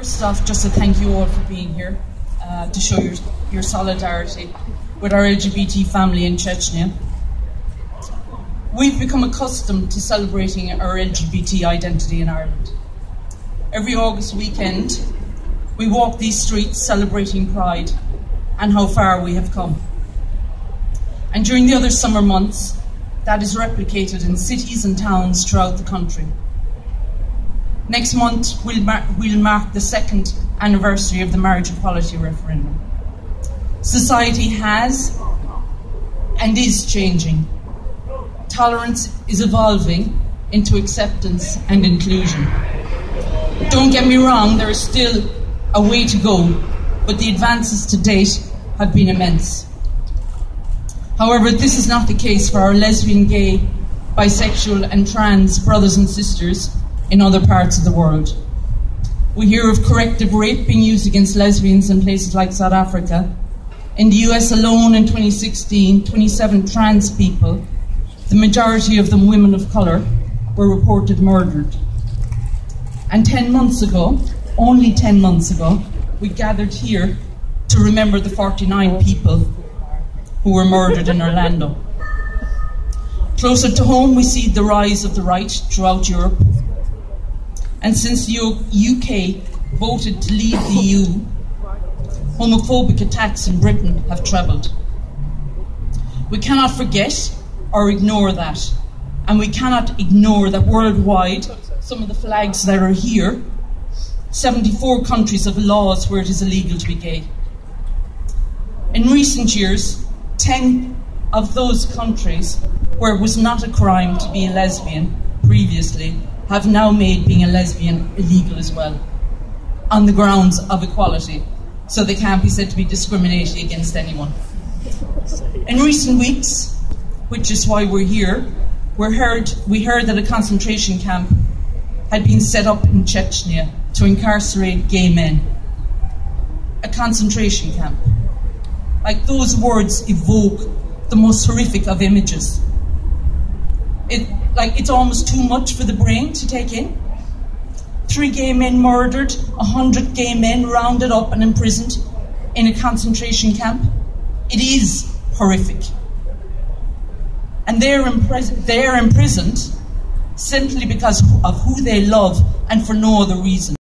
First off, just to thank you all for being here, to show your solidarity with our LGBT family in Chechnya. We've become accustomed to celebrating our LGBT identity in Ireland. Every August weekend, we walk these streets celebrating Pride and how far we have come. And during the other summer months, that is replicated in cities and towns throughout the country. Next month, we'll mark the second anniversary of the marriage equality referendum. Society has and is changing. Tolerance is evolving into acceptance and inclusion. Don't get me wrong, there is still a way to go, but the advances to date have been immense. However, this is not the case for our lesbian, gay, bisexual and trans brothers and sisters in other parts of the world. We hear of corrective rape being used against lesbians in places like South Africa. In the US alone in 2016, 27 trans people, the majority of them women of colour, were reported murdered. And 10 months ago, only 10 months ago, we gathered here to remember the 49 people who were murdered in Orlando. Closer to home, we see the rise of the right throughout Europe. And since the UK voted to leave the EU, homophobic attacks in Britain have trebled. We cannot forget or ignore that. And we cannot ignore that worldwide, some of the flags that are here, 74 countries have laws where it is illegal to be gay. In recent years, 10 of those countries where it was not a crime to be a lesbian previously have now made being a lesbian illegal as well, on the grounds of equality, so they can't be said to be discriminating against anyone. In recent weeks, which is why we're here, we heard that a concentration camp had been set up in Chechnya to incarcerate gay men. A concentration camp. Like, those words evoke the most horrific of images. It's almost too much for the brain to take in. 3 gay men murdered, 100 gay men rounded up and imprisoned in a concentration camp. It is horrific. And they're imprisoned simply because of who they love and for no other reason.